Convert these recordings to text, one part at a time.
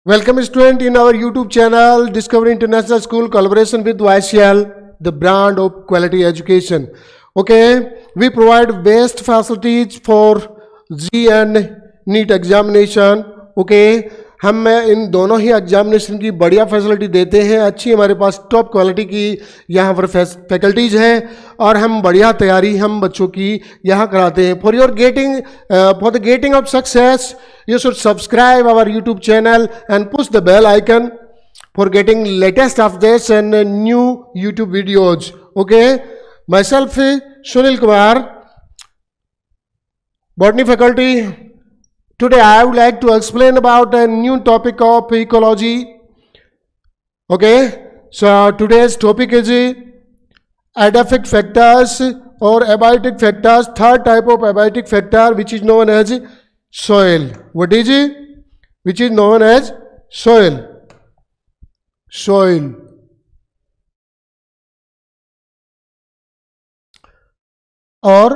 Welcome student in our YouTube channel Discovery International School collaboration with YCL, the brand of quality education. Okay, we provide best facilities for G and NEET examination. Okay, हम इन दोनों ही examination की बढ़िया facility देते हैं. अच्छी हमारे पास top quality की यहाँ पर फैकल्टीज है और हम बढ़िया तैयारी हम बच्चों की यहाँ कराते हैं. For the getting off success you should subscribe our YouTube channel and push the bell icon for getting latest updates and new YouTube videos. Okay, myself Sunil Kumar, botany faculty. Today I would like to explain about a new topic of ecology. Okay, so today's topic is abiotic factors or abiotic factors. Third type of abiotic factor, which is known as soil. What is it? Which is known as soil. Soil. Or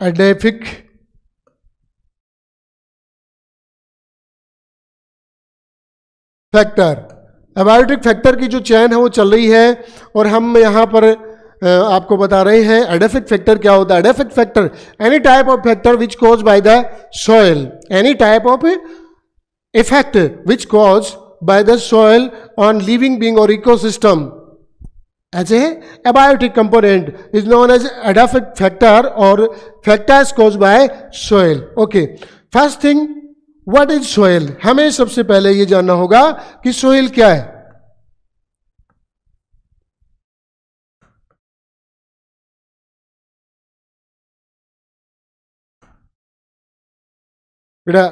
abiotic factor. abiotic factor की जो चैन है वो चल रही है और हम यहाँ पर आपको बता रहे हैं एडेफिक फैक्टर क्या होता है. Edaphic factor any type of factor which cause by the soil, any type of effect which cause by the soil on living being और ecosystem as a abiotic component is known as edaphic factor or factors caused by soil. Okay, first thing, what is soil? हमें सबसे पहले ये जानना होगा कि soil क्या है. बेटा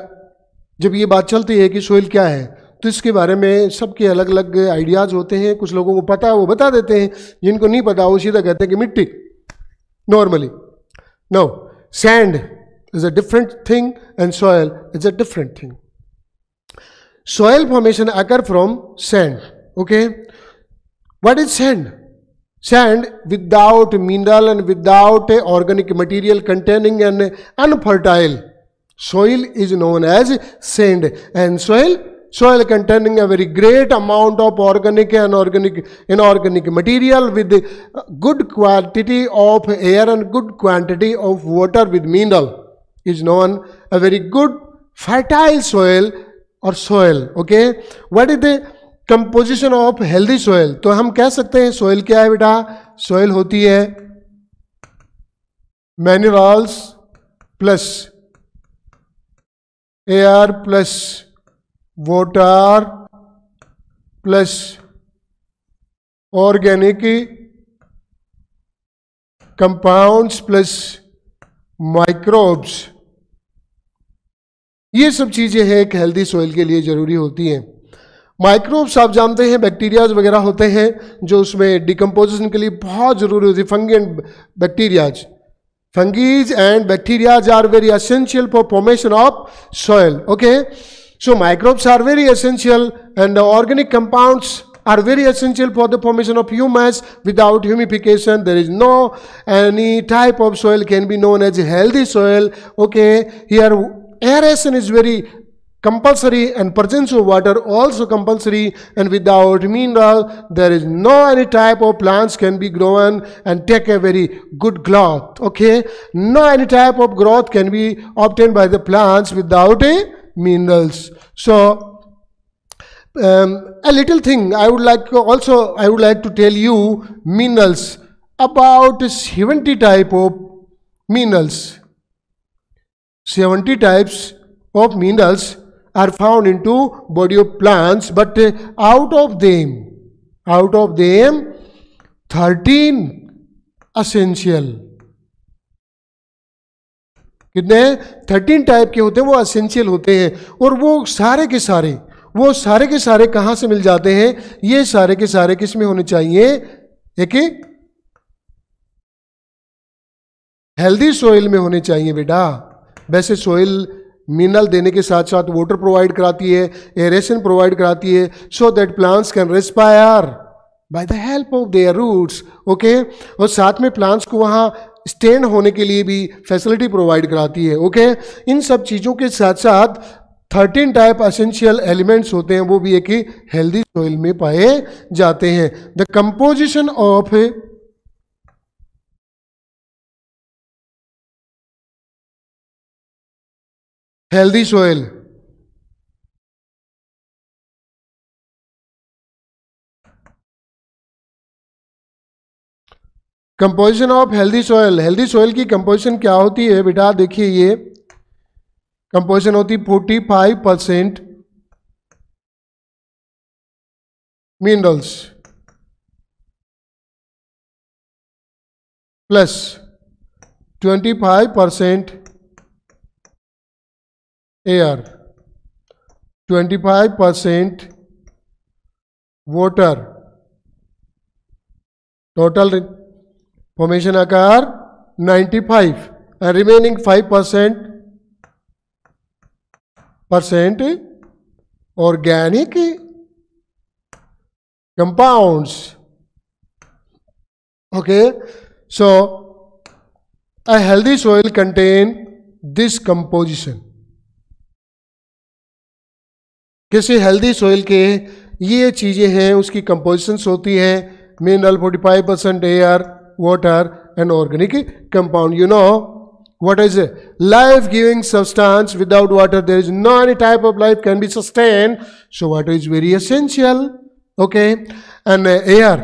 जब ये बात चलती है कि सोइल क्या है तो इसके बारे में सबके अलग अलग आइडियाज होते हैं. कुछ लोगों को पता है वो बता देते हैं, जिनको नहीं पता वो सीधा कहते हैं कि मिट्टी. Normally no, sand is a different thing and soil is a different thing. Soil formation occur from sand. Okay, what is sand? Sand without mineral and without organic material containing an unfertile soil is known as sand. And soil containing a very great amount of organic and inorganic material with good quantity of air and good quantity of water with mineral is known a very good fertile soil or soil. Okay, what is the composition of healthy soil? तो हम कह सकते हैं soil क्या है बेटा? soil होती है minerals plus air plus water plus organic compounds plus microbes. ये सब चीजें हैं एक हेल्दी सॉइल के लिए जरूरी होती हैं. माइक्रोब्स आप जानते हैं बैक्टीरियाज वगैरह होते हैं जो उसमें डिकम्पोजिशन के लिए बहुत जरूरी होती है. Fungi and bacterias, fungi and bacteria are very essential for formation of soil. Okay, so microbes are very essential and the organic compounds are very essential for the formation of humus. Without humidification there is no any type of soil can be known as healthy soil. Okay, here aeration is very compulsory and presence of water also compulsory, and without mineral there is no any type of plants can be grown and take a very good growth. Okay, no any type of growth can be obtained by the plants without a minerals. So a little thing I would like to tell you minerals. About 70 type of minerals, 70 types of minerals are found into body of plants, but out of them 13 essential. कितने? 13 type के होते हैं, वो essential होते हैं. और वो सारे के सारे कहां से मिल जाते हैं? ये सारे के सारे किस में होने चाहिए? एक हेल्दी सॉइल में होने चाहिए बेटा. वैसे सॉइल मिनरल देने के साथ साथ वाटर प्रोवाइड कराती है, एरेशन प्रोवाइड कराती है, so that plants can respire by the help of their roots. Okay, और साथ में प्लांट्स को वहाँ स्टैंड होने के लिए भी फैसिलिटी प्रोवाइड कराती है. ओके, इन सब चीज़ों के साथ साथ 13 टाइप एसेंशियल एलिमेंट्स होते हैं, वो भी एक ही हेल्दी सॉइल में पाए जाते हैं। The composition of healthy soil, composition of healthy soil, healthy soil की कंपोजिशन क्या होती है बेटा? देखिए ये कंपोजिशन होती 45% minerals plus 25% air, 25% water, total formation आकार 95 and remaining 5% organic compounds. Okay, so a healthy soil contain this composition. किसी हेल्दी सॉइल के ये चीजें हैं, उसकी कंपोजिशंस होती हैं mineral 45%, air, water and organic compound. You know what is a life giving substance? Without water there is no any type of life can be sustained, so water is very essential. Okay, and air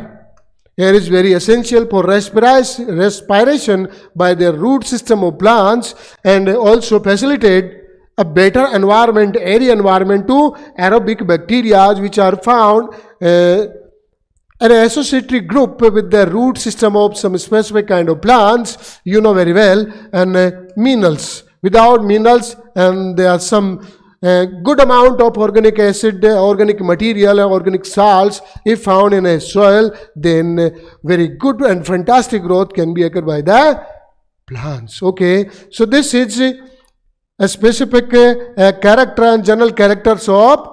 is very essential for respiration by the root system of plants, and also facilitate a better environment, airy environment to aerobic bacteria which are found an associatory group with the root system of some specific kind of plants, you know very well, and minerals. Without minerals, and there are some good amount of organic acid, organic material, organic salts, if found in a soil, then very good and fantastic growth can be occurred by the plants. Okay, so this is a specific character and general characters of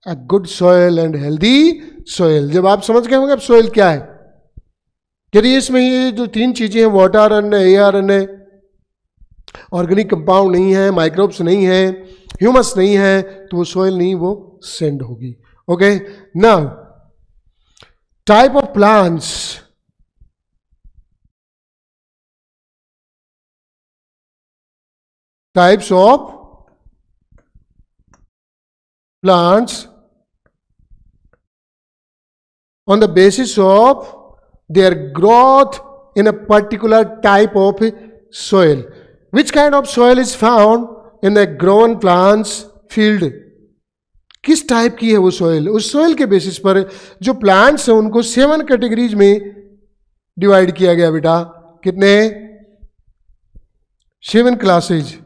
a good soil and healthy soil. जब आप समझ गए होंगे अब soil क्या है, यदि इसमें ये जो तीन चीजें हैं, water and air and organic compound नहीं है, माइक्रोब्स नहीं है, ह्यूमस नहीं है, तो वो सोइल नहीं, वो सैंड होगी. Okay, now type of plants. Types of plants on the basis of their growth in a particular type of soil. Which kind of soil is found in a grown plants field? किस type की है वो soil? उस soil के basis पर जो plants हैं उनको 7 कैटेगरीज में डिवाइड किया गया बेटा. कितने? 7 classes.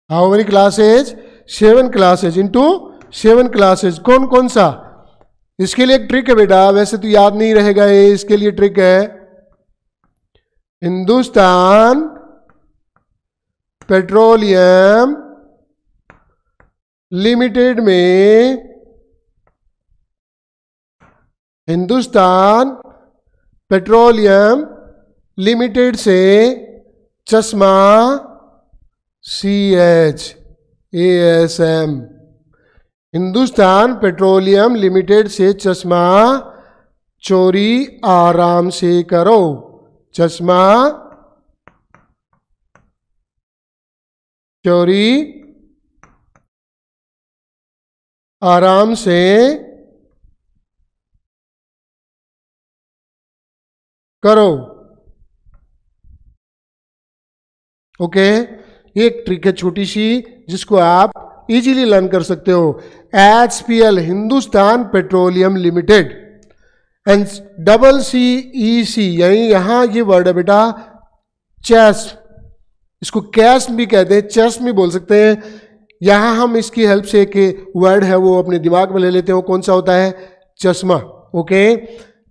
How many classes? 7 classes into 7 classes. कौन कौन सा? इसके लिए एक ट्रिक है बेटा, वैसे तो याद नहीं रहेगा ये, इसके लिए ट्रिक है. हिंदुस्तान पेट्रोलियम लिमिटेड में, हिंदुस्तान पेट्रोलियम लिमिटेड से चश्मा CHASM, हिंदुस्तान पेट्रोलियम लिमिटेड से चश्मा चोरी आराम से करो. चश्मा चोरी आराम से करो. ओके, एक ट्रिक है छोटी सी जिसको आप इजीली लर्न कर सकते हो. HPL Hindustan petroleum limited and CCEC, यानी यहां ये वर्ड है बेटा चेस, इसको कैश भी कहते हैं, चेस भी बोल सकते हैं. यहां हम इसकी हेल्प से एक वर्ड है वो अपने दिमाग में ले लेते हैं. कौन सा होता है? चश्मा. ओके,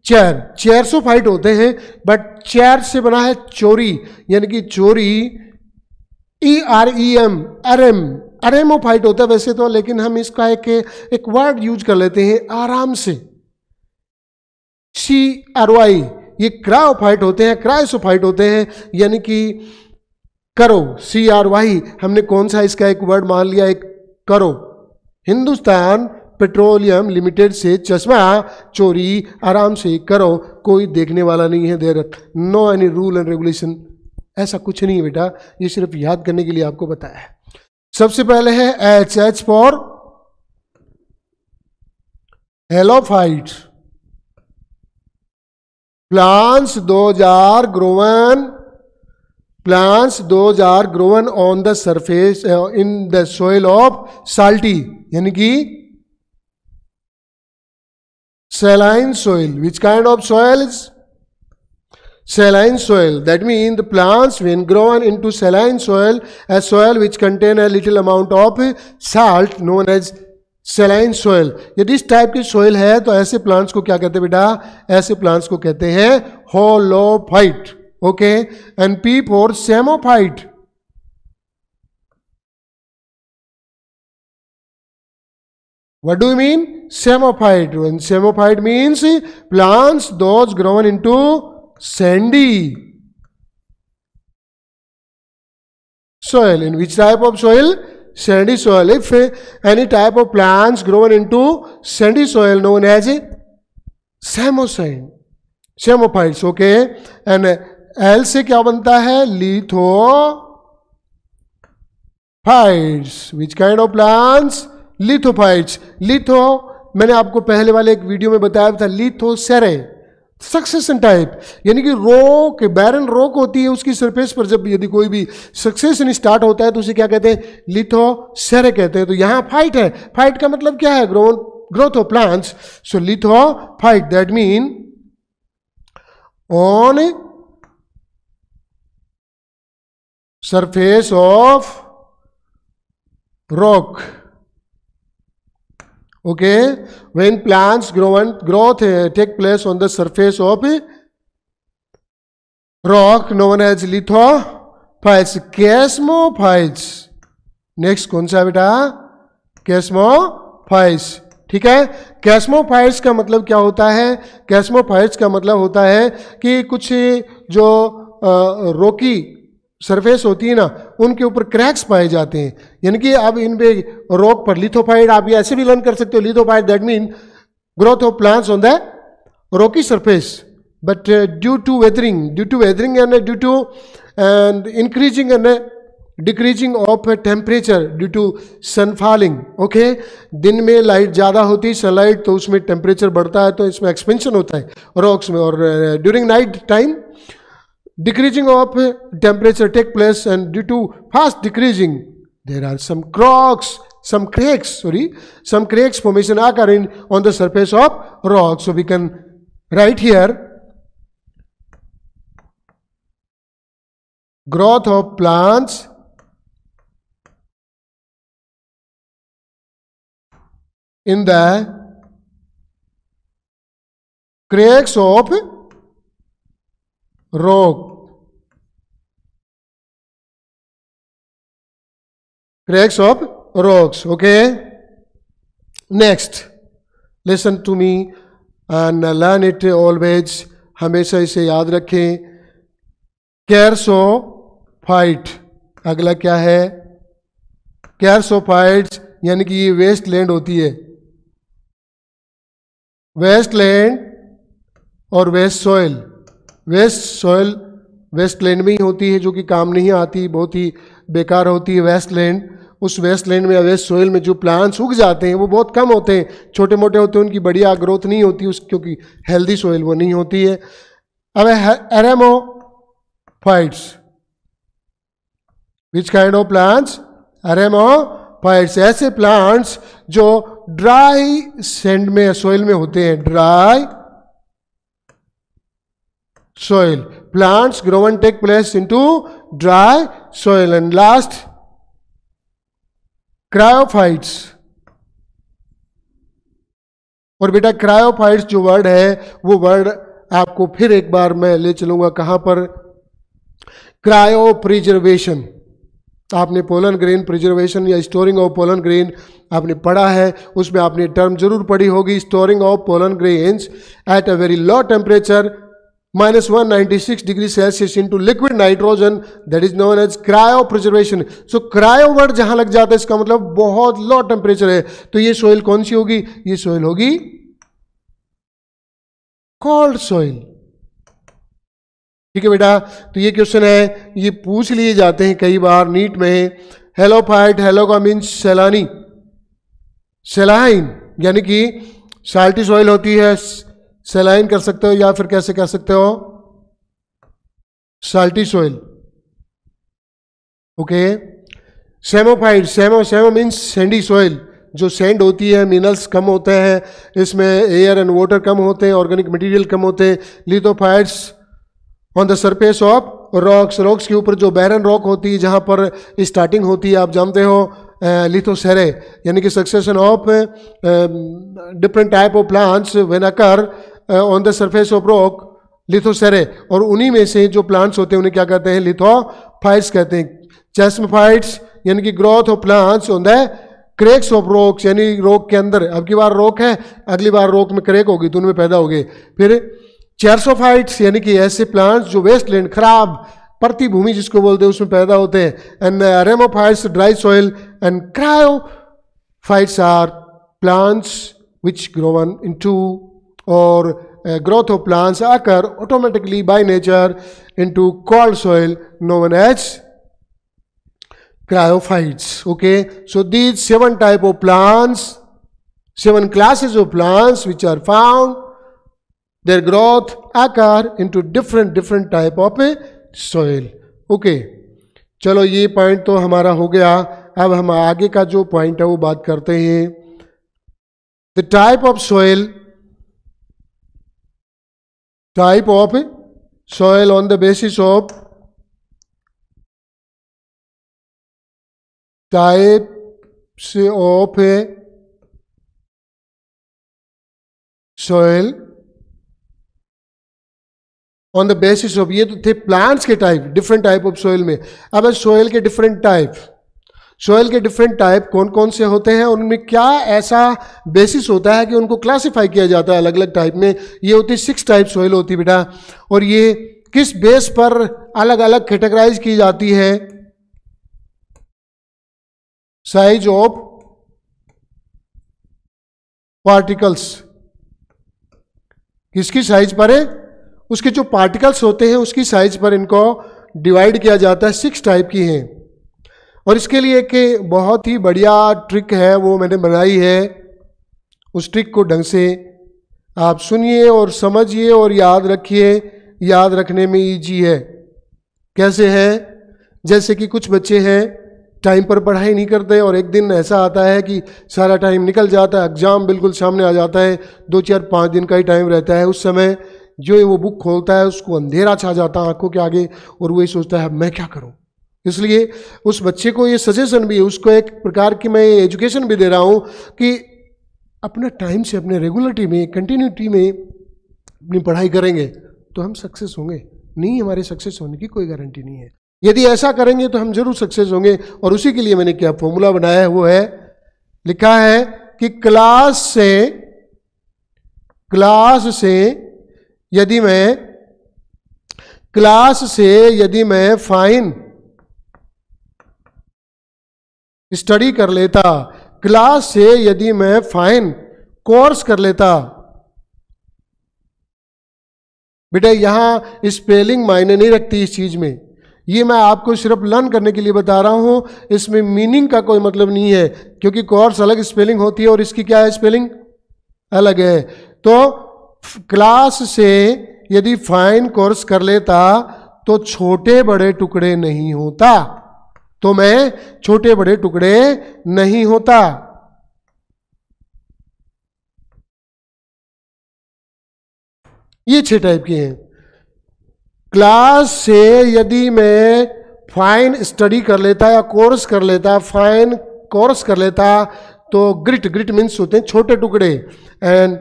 चेयर, चेयर से फाइट होते हैं, बट चेयर से बना है चोरी, यानी कि चोरी EREM, अरेमो फाइट होता है वैसे तो, लेकिन हम इसका एक वर्ड यूज कर लेते हैं आराम से. CRY ये क्रायोफाइट होते हैं, क्रायोसोफाइट होते हैं, यानी कि करो, CRY, हमने कौन सा इसका एक वर्ड मान लिया, एक करो। हिंदुस्तान पेट्रोलियम लिमिटेड से चश्मा चोरी आराम से करो, कोई देखने वाला नहीं है, there no any rule and regulation, ऐसा कुछ नहीं है बेटा, ये सिर्फ याद करने के लिए आपको बताया है। सबसे पहले है H for halophyte, plants those are grown on the surface in the soil of salty, यानी कि saline soil. Which kind of soil is saline soil? That means the plants when grown into saline soil, a soil which contain a little amount of salt known as saline soil. यदि इस type की soil है तो ऐसे plants को क्या कहते हैं बेटा, ऐसे प्लांट्स को कहते हैं halophyte. Okay, and P for psammophyte, what do you mean psammophyte? When psammophyte means plants those grown into sandy soil. In which type of soil? Sandy soil. If any type of plants grown into sandy soil known as semophytes. Okay, and L से क्या बनता है, lithophytes. Which kind of plants? Lithophytes. Litho मैंने आपको पहले वाले एक video में बताया था, लिथोसेरे, सक्सेशन टाइप, यानी कि रॉक, बैरन रॉक होती है, उसकी सरफेस पर जब यदि कोई भी सक्सेशन स्टार्ट होता है तो उसे क्या कहते हैं, लिथोसेरे कहते हैं। तो यहां फाइट है, फाइट का मतलब क्या है, growth of plants. So lithophyte that mean on surface of rock. Okay, when plants growth take place on the surface of rock known as lithophytes. Chasmophytes. Next कौन सा बेटा, कैस्मोफाइट्स। ठीक है, कैस्मोफाइट्स का मतलब क्या होता है, कैस्मोफाइट्स का मतलब होता है कि कुछ जो रोकी सरफेस होती है ना, उनके ऊपर क्रैक्स पाए जाते हैं, यानी कि अब इन पे रॉक पर लिथोफाइट, आप ये ऐसे भी लर्न कर सकते हो, lithophyte that mean growth of plants on the rocky surface, but due to weathering and due to increasing and decreasing of temperature due to sun falling. Okay, दिन में लाइट ज़्यादा होती है, सनलाइट, तो उसमें टेम्परेचर बढ़ता है, तो इसमें एक्सपेंशन होता है रॉक्स में, और during night time decreasing of temperature take place, and due to fast decreasing there are some cracks formation occurring on the surface of rock. So we can write here growth of plants in the cracks of rock. Cracks of rocks. Okay, next listen to me and learn it always. हमेशा इसे याद रखें, कैरसोफाइट। अगला क्या है, कैरसोफाइट्स, यानी कि ये वेस्ट लैंड होती है, वेस्ट लैंड और वेस्ट सॉइल। वेस्ट लैंड में ही होती है, जो कि काम नहीं आती, बहुत ही बेकार होती है वेस्ट लैंड। उस वेस्ट लैंड में, वेस्ट सॉइल में जो प्लांट्स उग जाते हैं वो बहुत कम होते हैं, छोटे मोटे होते हैं, उनकी बढ़िया ग्रोथ नहीं होती क्योंकि हेल्दी सॉइल वो नहीं होती है। अब एरेमोफाइट्स, विच काइंड ऑफ प्लांट्स, एरेमोफाइट्स, ऐसे प्लांट्स जो ड्राई सैंड में, सॉइल में होते हैं, dry soil. Plants grow and take place into dry soil. And last, cryophytes. और बेटा क्रायोफाइट्स जो वर्ड है, वो वर्ड आपको फिर एक बार मैं ले चलूंगा कहां पर, क्रायो प्रिजर्वेशन। आपने पोलन ग्रेन प्रिजर्वेशन या स्टोरिंग ऑफ पोलन ग्रेन आपने पढ़ा है, उसमें आपने टर्म जरूर पढ़ी होगी, storing of pollen grains at a very low temperature -196 degree Celsius into liquid nitrogen, that is known as cryo preservation. So cryo word जहां लग जाता है इसका मतलब बहुत लो टेम्परेचर है। तो ये सोइल कौन सी होगी? ये सोइल होगी कोल्ड सोइल। ठीक है बेटा, तो ये क्वेश्चन है, ये पूछ लिए जाते हैं कई बार नीट में। हेलोफाइट, हेलो का मीन्स सैलानी, सैलाइन, यानी कि साल्टी सॉइल होती है, सैलाइन कर सकते हो या फिर कैसे कर सकते हो, salty soil. Okay. Psammophyte, psammo means sandy soil, जो सैंड होती है, मिनरल्स कम होते हैं इसमें, एयर एंड वाटर कम होते हैं, ऑर्गेनिक मटेरियल कम होते हैं। Lithophytes on the surface of rocks, rocks के ऊपर जो बैरन रॉक होती है जहां पर स्टार्टिंग होती है, आप जानते हो लिथोसेरे, यानी कि succession of different type of plants when occur on the surface of rock, lithosere. और उन्हीं में से जो प्लांट्स होते हैं उन्हें क्या कहते हैं? लिथोफाइट्स कहते हैं। चेस्मोफाइट्स यानी कि growth of plants on the cracks of rocks, यानी रॉक के अंदर, अब की बार रॉक है, अगली बार रॉक में क्रैक होगी तो उनमें पैदा होगी। फिर चेरसोफाइट्स यानी कि ऐसे प्लांट्स जो वेस्टलैंड, खराब परती भूमि जिसको बोलते हैं, उसमें पैदा होते हैं। And eremophytes dry soil, and cryophytes are plants which grow on into, और growth of plants occur automatically by nature into cold soil known as cryophytes. Okay, so these 7 type of plants, 7 classes of plants which are found, their growth occur into different type of soil. Okay, चलो ये point तो हमारा हो गया। अब हम आगे का जो पॉइंट है वो बात करते हैं। The type of soil on the basis of types of soil on the basis of, ये तो थे प्लांट्स के type, different type of soil में। अब सोइल के डिफरेंट टाइप, सोइल के डिफरेंट टाइप कौन कौन से होते हैं, उनमें क्या ऐसा बेसिस होता है कि उनको क्लासिफाई किया जाता है अलग अलग टाइप में। ये होती 6 टाइप सोइल होती है बेटा, और ये किस बेस पर अलग अलग कैटेगराइज की जाती है? साइज ऑफ पार्टिकल्स, किसकी साइज पर है? उसके जो पार्टिकल्स होते हैं उसकी साइज पर इनको डिवाइड किया जाता है। 6 टाइप की हैं, और इसके लिए एक बहुत ही बढ़िया ट्रिक है वो मैंने बनाई है। उस ट्रिक को ढंग से आप सुनिए और समझिए और याद रखिए, याद रखने में इजी है। कैसे है? जैसे कि कुछ बच्चे हैं टाइम पर पढ़ाई नहीं करते, और एक दिन ऐसा आता है कि सारा टाइम निकल जाता है, एग्जाम बिल्कुल सामने आ जाता है, 2 4 5 दिन का ही टाइम रहता है। उस समय जो वो बुक खोलता है उसको अंधेरा छा जाता है आंखों के आगे, और वो ये सोचता है मैं क्या करूं। इसलिए उस बच्चे को ये सजेशन भी है, उसको एक प्रकार की मैं एजुकेशन भी दे रहा हूं कि अपना टाइम से, अपने रेगुलरिटी में, कंटिन्यूटी में अपनी पढ़ाई करेंगे तो हम सक्सेस होंगे। नहीं, हमारे सक्सेस होने की कोई गारंटी नहीं है। यदि ऐसा करेंगे तो हम जरूर सक्सेस होंगे, और उसी के लिए मैंने क्या फॉर्मूला बनाया है, वो है, लिखा है कि क्लास से यदि मैं फाइन स्टडी कर लेता, क्लास से यदि मैं फाइन कोर्स कर लेता। बेटा यहां स्पेलिंग मायने नहीं रखती इस चीज में, ये मैं आपको सिर्फ लर्न करने के लिए बता रहा हूं, इसमें मीनिंग का कोई मतलब नहीं है, क्योंकि कोर्स अलग स्पेलिंग होती है और इसकी क्या है, स्पेलिंग अलग है। तो क्लास से यदि फाइन कोर्स कर लेता तो छोटे बड़े टुकड़े नहीं होता, तो मैं छोटे बड़े टुकड़े नहीं होता। ये 6 टाइप के हैं। क्लास से यदि मैं फाइन स्टडी कर लेता या कोर्स कर लेता, फाइन कोर्स कर लेता, तो ग्रिट मीन्स होते हैं छोटे टुकड़े, एंड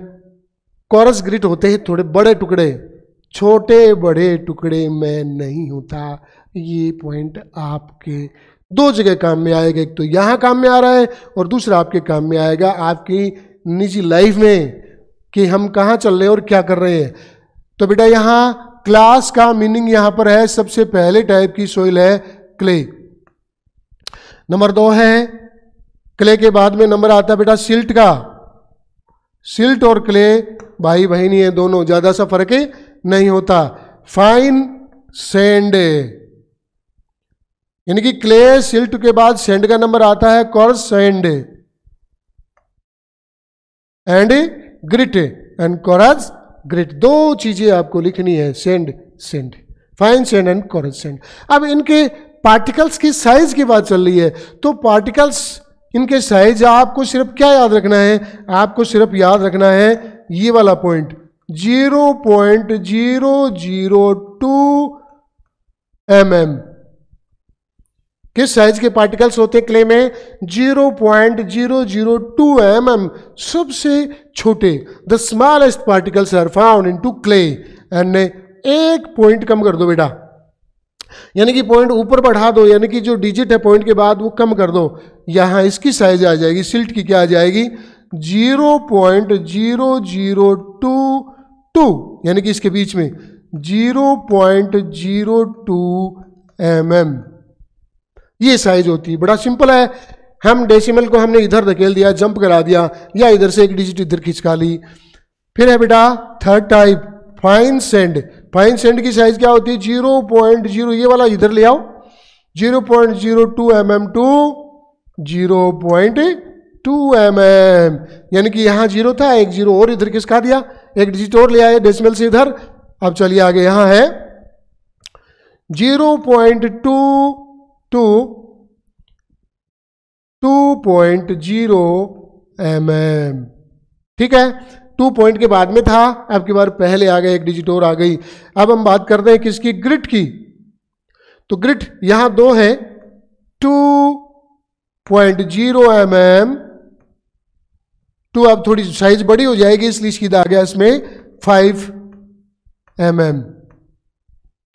कोरस ग्रिट होते हैं थोड़े बड़े टुकड़े। छोटे बड़े टुकड़े में नहीं होता। ये पॉइंट आपके 2 जगह काम में आएगा, एक तो यहाँ काम में आ रहा है और दूसरा आपके काम में आएगा आपकी निजी लाइफ में कि हम कहाँ चल रहे हैं और क्या कर रहे हैं। तो बेटा यहाँ क्लास का मीनिंग यहां पर है, सबसे पहले टाइप की सोइल है क्ले। नंबर 2 है क्ले के बाद में नंबर आता है बेटा सिल्ट का। सिल्ट और क्ले भाई बहनी है दोनों, ज्यादा सा फर्क नहीं होता। फाइन सैंड, यानी कि क्ले सिल्ट के बाद सैंड का नंबर आता है coarse sand and grit and coarse grit. दो चीजें आपको लिखनी है, sand sand, fine sand and coarse sand. अब इनके पार्टिकल्स की साइज की बात चल रही है, तो पार्टिकल्स इनके साइज आपको सिर्फ क्या याद रखना है, आपको सिर्फ याद रखना है ये वाला पॉइंट 0.002 mm। किस साइज के पार्टिकल्स होते हैं क्ले में? 0.002 mm, सबसे छोटे। The smallest particles are found into clay. And एक पॉइंट कम कर दो बेटा, यानी कि पॉइंट ऊपर बढ़ा दो, यानी कि जो डिजिट है पॉइंट के बाद वो कम कर दो। यहां इसकी साइज आ जाएगी, सिल्ट की क्या आ जाएगी? 0.0022, यानी कि इसके बीच में 0.02 mm ये साइज होती है। बड़ा सिंपल है, हम डेसिमल को हमने इधर धकेल दिया, जंप करा दिया, या इधर से एक डिजिट इधर खिंचका ली। फिर है बेटा third type fine sand. Fine sand की साइज क्या होती है? 0.0, ये वाला इधर ले आओ, 0.02 mm टू 0.2 mm, यानी कि यहां 0 था, एक 0 और इधर खिसका दिया, एक डिजिट और ले आए डेसिमल से इधर। अब चलिए आगे, यहां है 0.2 टू 2.0 mm। ठीक है, 2 पॉइंट के बाद में था, अब की बार पहले आ गए, एक डिजिट और आ गई। अब हम बात करते हैं किसकी? ग्रिट की। तो ग्रिट यहां 2 है, 2.0 mm। 2 अब थोड़ी साइज बड़ी हो जाएगी, इसलिए सीधा आ गया इसमें 5 mm।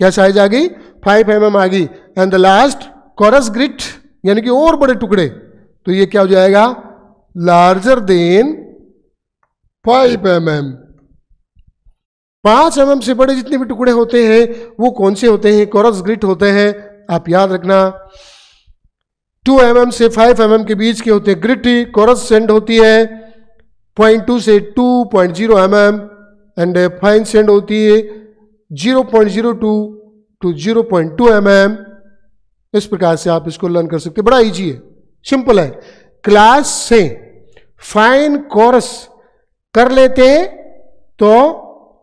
क्या साइज आ गई? 5 mm आ गई। And the last coarse grit, यानी कि और बड़े टुकड़े, तो ये क्या हो जाएगा? Larger than 5 mm। 5 mm से बड़े जितने भी टुकड़े होते हैं वो कौन से होते हैं? कोरस ग्रिट होते हैं। आप याद रखना 2 mm से 5 mm के बीच के होते हैं ग्रिट। कोरस सैंड होती है 0.2 से 2.0 mm एंड फाइन सैंड होती है 0.02 टू 0.2 mm। इस प्रकार से आप इसको लर्न कर सकते हैं, बड़ा इजी है, सिंपल है। क्लास से फाइन कोरस कर लेते तो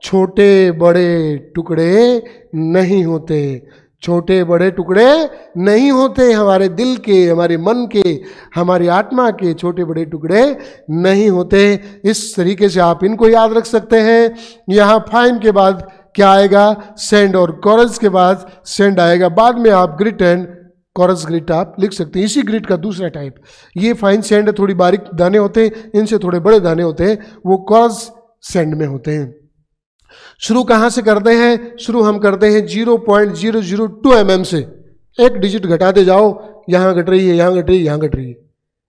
छोटे बड़े टुकड़े नहीं होते, छोटे बड़े टुकड़े नहीं होते, हमारे दिल के, हमारे मन के, हमारी आत्मा के छोटे बड़े टुकड़े नहीं होते। इस तरीके से आप इनको याद रख सकते हैं। यहाँ फाइन के बाद क्या आएगा? सैंड, और कोरस के बाद सैंड आएगा। बाद में आप ग्रिट एंड कोरस ग्रिट आप लिख सकते हैं। इसी ग्रिट का दूसरा टाइप, ये फाइन सैंड थोड़ी बारीक दाने होते हैं, इनसे थोड़े बड़े दाने होते हैं, वो कोरस सैंड में होते हैं। शुरू कहाँ से करते हैं? शुरू हम करते हैं 0.002 mm से। एक डिजिट घटाते जाओ, यहाँ घट रही है, यहाँ घट रही है, यहाँ घट रही है,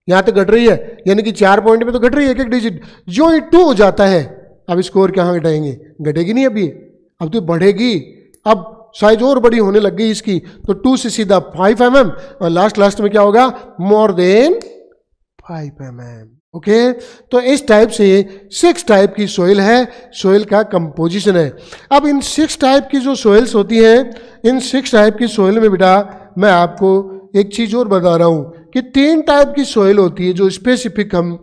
यहाँ तक घट रही है, यानी कि 4 पॉइंट में तो घट रही है एक डिजिट। जो ही 2 हो जाता है, अब स्कोर कहाँ घटाएंगे? घटेगी नहीं अभी, अब तो बढ़ेगी। अब साइज और बड़ी होने लग गई इसकी, तो 2 से सीधा 5 mm, और लास्ट में क्या होगा? More than 5 mm। ओके, तो इस टाइप से 6 टाइप की सोइल है, सोइल का कंपोजिशन है। अब इन 6 टाइप की जो सोइल्स होती हैं, इन 6 टाइप की सोइल में बेटा मैं आपको एक चीज और बता रहा हूं कि 3 टाइप की सोइल होती है जो स्पेसिफिक हम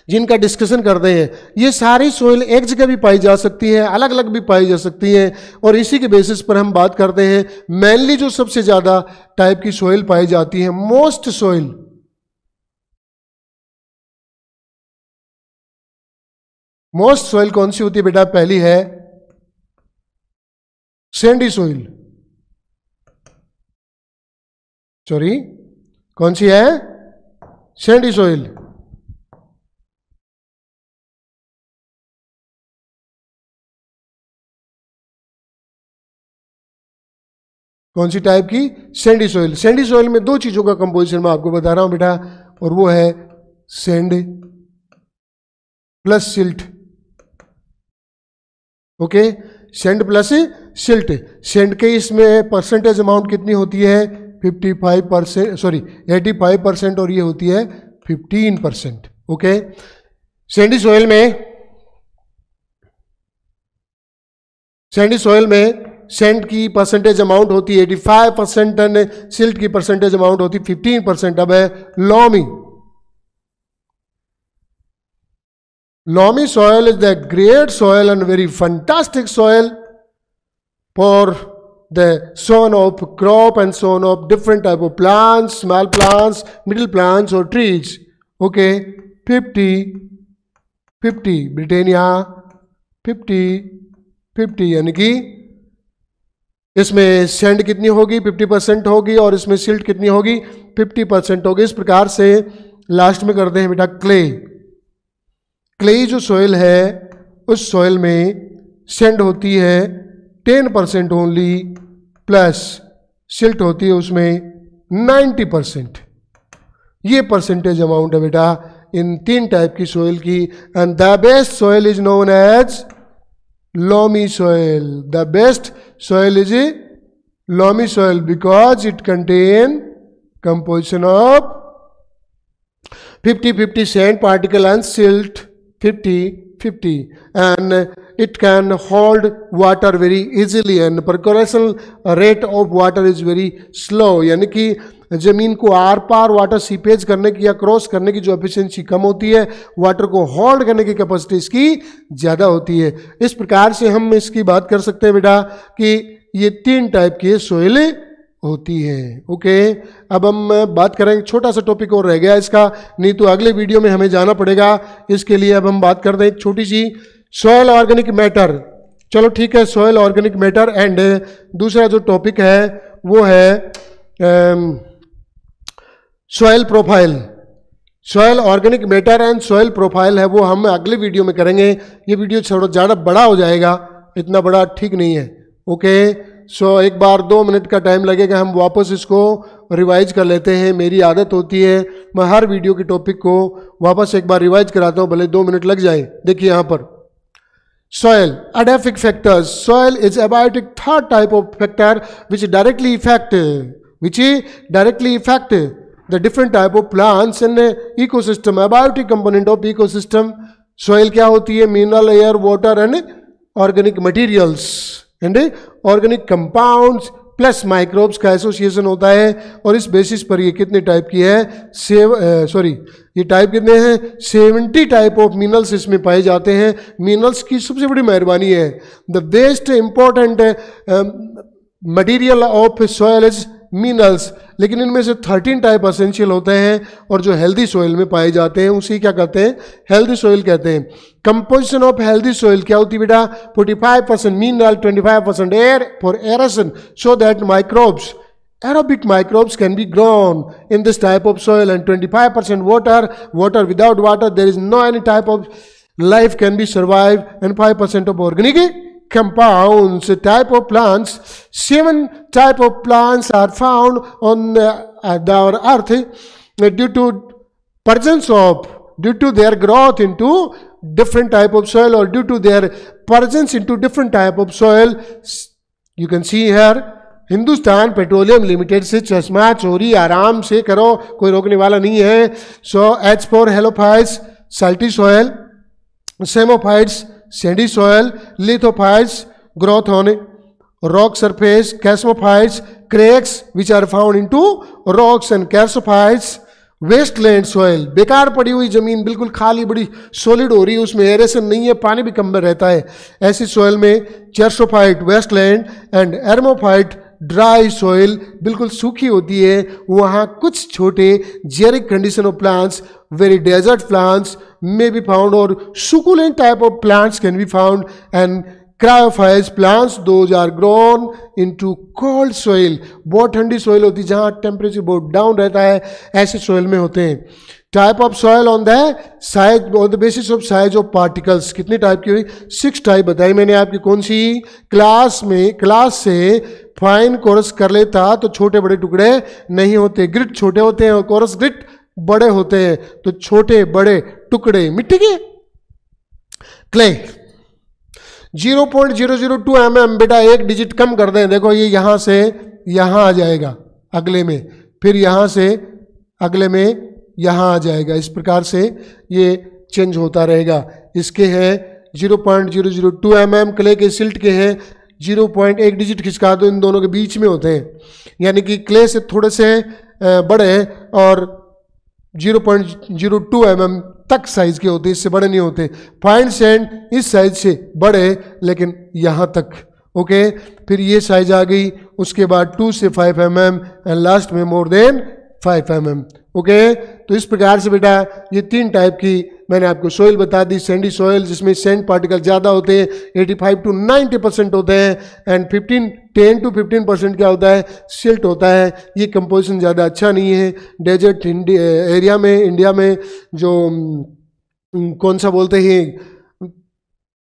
जिनका डिस्कशन करते हैं। ये सारी सोइल एक जगह भी पाई जा सकती है, अलग अलग भी पाई जा सकती है, और इसी के बेसिस पर हम बात करते हैं। मेनली जो सबसे ज्यादा टाइप की सोइल पाई जाती है, मोस्ट सोइल, मोस्ट सोइल कौन सी होती है बेटा? पहली है सैंडी सोइल। सॉरी, कौन सी है? Sandy soil. कौन सी टाइप की? Sandy soil. सैंडी सोइल में 2 चीजों का कंपोजिशन मैं आपको बता रहा हूं बेटा, और वो है sand plus silt. Okay, sand plus silt. Sand के इसमें परसेंटेज अमाउंट कितनी होती है 55%, सॉरी 85%, और ये होती है 15%। ओके, सैंडी सॉइल में सैंड की परसेंटेज अमाउंट होती है 85% एंड सिल्ट की परसेंटेज अमाउंट होती है 15%। अब है loamy soil is the great soil and very fantastic soil for the sown of crop and sown of different type of plants, small plants, middle plants or trees. Okay, 50-50 ब्रिटेनिया 50-50, यानी कि इसमें sand कितनी होगी 50% होगी और इसमें सिल्ट कितनी होगी 50% होगी। इस प्रकार से लास्ट में करते हैं बेटा क्ले जो सॉइल है उस सॉइल में सैंड होती है 10% ओनली, प्लस सिल्ट होती है उसमें 90%। ये परसेंटेज अमाउंट है बेटा इन 3 टाइप की सॉइल की। And the best soil is known as loamy soil. The best soil is a loamy soil because it contain composition of 50-50 sand particle and silt 50-50, and it can hold water very easily and percolation rate of water is very slow, यानी कि ज़मीन को are par water seepage करने की या cross करने की जो एफिशिएंसी कम होती है, वाटर को होल्ड करने की कैपेसिटी इसकी ज़्यादा होती है। इस प्रकार से हम इसकी बात कर सकते हैं बेटा कि ये 3 टाइप की सोइल होती है। ओके, अब हम बात करेंगे, छोटा सा टॉपिक और रह गया इसका, नहीं तो अगले वीडियो में हमें जाना पड़ेगा। इसके लिए अब हम बात करते हैं एक छोटी सी सॉइल ऑर्गेनिक मैटर। चलो ठीक है, सॉइल ऑर्गेनिक मैटर। एंड दूसरा जो टॉपिक है वो है soil profile. Soil organic matter and soil profile है वो हम अगले वीडियो में करेंगे। ये वीडियो थोड़ा ज़्यादा बड़ा हो जाएगा, इतना बड़ा ठीक नहीं है। ओके, सो एक बार 2 मिनट का टाइम लगेगा, हम वापस इसको रिवाइज कर लेते हैं। मेरी आदत होती है मैं हर वीडियो के टॉपिक को वापस एक बार रिवाइज कराता हूँ, भले 2 मिनट लग जाए। देखिए यहाँ पर soil adaptive factors. Soil is abiotic third type of factor which directly affect the different type of plants and ecosystem. Abiotic component of ecosystem. Soil क्या होती है? Mineral, air, water and organic materials and organic compounds plus microbes का association होता है। और इस basis पर ये कितने टाइप की है? ये टाइप कितने हैं? 70 टाइप ऑफ मिनरल्स इसमें पाए जाते हैं। मिनरल्स की सबसे बड़ी मेहरबानी है, the best important material of soil is minerals, लेकिन इनमें से 13 टाइप एसेंशियल होते हैं और जो हेल्दी सॉइल में पाए जाते हैं उसी क्या कहते हैं? हेल्दी सॉइल कहते हैं। कंपोजिशन ऑफ हेल्दी सॉइल क्या होती है बेटा? 45% mineral, 25% air for aeration so that microbes, aerobic microbes can be grown in this type of soil, and 25% water. Without water there is no any type of life can be survived, and 5% of organic compounds. Type of plants, 7 type of plants are found on our earth due to their growth into different type of soil, or due to their presence into different type of soil. You can see here, Hindustan petroleum limited से चश्मा चोरी आराम से करो, कोई रोकने वाला नहीं है। So H for halophytes salty soil, psammophytes sandy soil, lithophytes growth on rock surface, chasmophytes cracks which are found into rocks, and calciphytes wasteland soil, बेकार पड़ी हुई जमीन बिल्कुल खाली, बड़ी सॉलिड हो रही है, उसमें एरेशन नहीं है, पानी भी कम में रहता है। ऐसी सॉइल में chersophyte wasteland and eremophyte dry soil बिल्कुल सूखी होती है। वहाँ कुछ छोटे xeric condition of plants, very desert plants may be found, or succulent type of plants can be found, and cryophytes plants, those are grown into cold soil. बहुत ठंडी soil होती है जहाँ टेम्परेचर बहुत डाउन रहता है, ऐसे soil में होते हैं। Type of soil on the size, on the basis of size of particles, कितनी टाइप की हुई? 6 टाइप बताई मैंने आपकी। कौन सी? क्लास से फाइन कोरस कर लेता तो छोटे बड़े टुकड़े नहीं होते, ग्रिट छोटे होते हैं और कोरस ग्रिट बड़े होते हैं, तो छोटे बड़े टुकड़े मिट्टी के। क्ले 0.002 mm बेटा एक डिजिट कम कर दें, देखो ये यहां से यहां आ जाएगा अगले में, फिर यहां से अगले में यहां आ जाएगा, इस प्रकार से ये चेंज होता रहेगा। इसके हैं 0.002 mm, क्ले के सिल्ट के हैं 0.1 डिजिट खिसका दो, इन दोनों के बीच में होते हैं, यानी कि क्ले से थोड़े से बड़े और 0.02 mm तक साइज के होते हैं, इससे बड़े नहीं होते। फाइन सैंड इस साइज से बड़े लेकिन यहां तक, ओके। फिर ये साइज आ गई, उसके बाद 2 से 5 mm एंड लास्ट में मोर देन 5 mm, ओके। तो इस प्रकार से बेटा ये 3 टाइप की मैंने आपको सोइल बता दी। सैंडी सोइल जिसमें सैंड पार्टिकल ज़्यादा होते हैं, 85 to 90% होते हैं, एंड 10 to 15% क्या होता है, सिल्ट होता है। ये कंपोजिशन ज़्यादा अच्छा नहीं है। डेजर्ट एरिया में इंडिया में जो कौन सा बोलते हैं,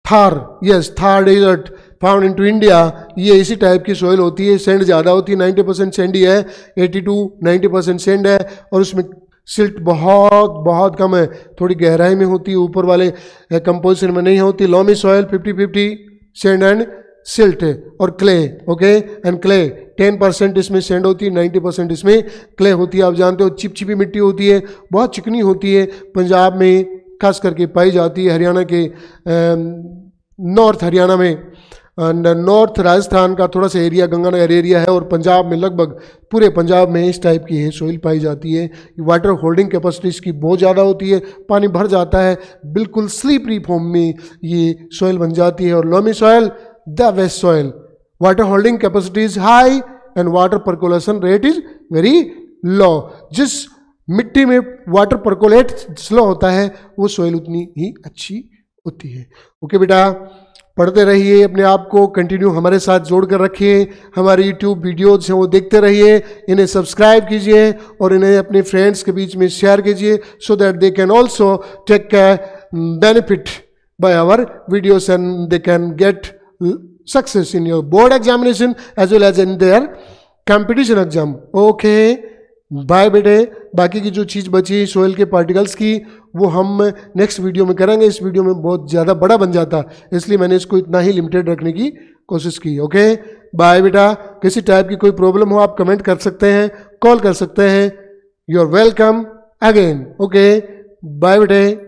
Thar, yes Thar desert found into India, ये इसी टाइप की सोइल होती है। सैंड ज़्यादा होती है, 90% सैंडी है, 80 to 90% सैंड है, और उसमें सिल्ट बहुत बहुत कम है, थोड़ी गहराई में होती है, ऊपर वाले कंपोजिशन में नहीं होती। Loamy soil 50-50 sand and silt है, और क्ले, ओके। एंड क्ले 10% इसमें सैंड होती है, 90% इसमें क्ले होती है। आप जानते हो चिपचिपी मिट्टी होती है, बहुत चिकनी होती है, पंजाब में खास करके पाई जाती है, हरियाणा के नॉर्थ हरियाणा में, नॉर्थ राजस्थान का थोड़ा सा एरिया गंगानगर एरिया है, और पंजाब में लगभग पूरे पंजाब में इस टाइप की है सोइल पाई जाती है। वाटर होल्डिंग कैपेसिटी इसकी बहुत ज़्यादा होती है, पानी भर जाता है, बिल्कुल स्लीपरी फॉर्म में ये सोइल बन जाती है। और loamy soil the west soil, water holding capacity is high and water percolation rate is very low. जिस मिट्टी में वाटर परकोलेट स्लो होता है वो सोइल उतनी ही अच्छी होती है। ओके बेटा, पढ़ते रहिए, अपने आप को कंटिन्यू हमारे साथ जोड़ कर रखिए। हमारे यूट्यूब वीडियोज़ हैं वो देखते रहिए, इन्हें सब्सक्राइब कीजिए और इन्हें अपने फ्रेंड्स के बीच में शेयर कीजिए, so that they can also take benefit by our videos and they can get success in your board examination as well as in their competition exam. Okay bye बेटे। बाकी की जो चीज़ बची सोइल के particles की वो हम नेक्स्ट वीडियो में करेंगे। इस वीडियो में बहुत ज़्यादा बड़ा बन जाता, इसलिए मैंने इसको इतना ही लिमिटेड रखने की कोशिश की। ओके बाय बेटा। किसी टाइप की कोई प्रॉब्लम हो आप कमेंट कर सकते हैं, कॉल कर सकते हैं। You are welcome again. Okay bye बेटे।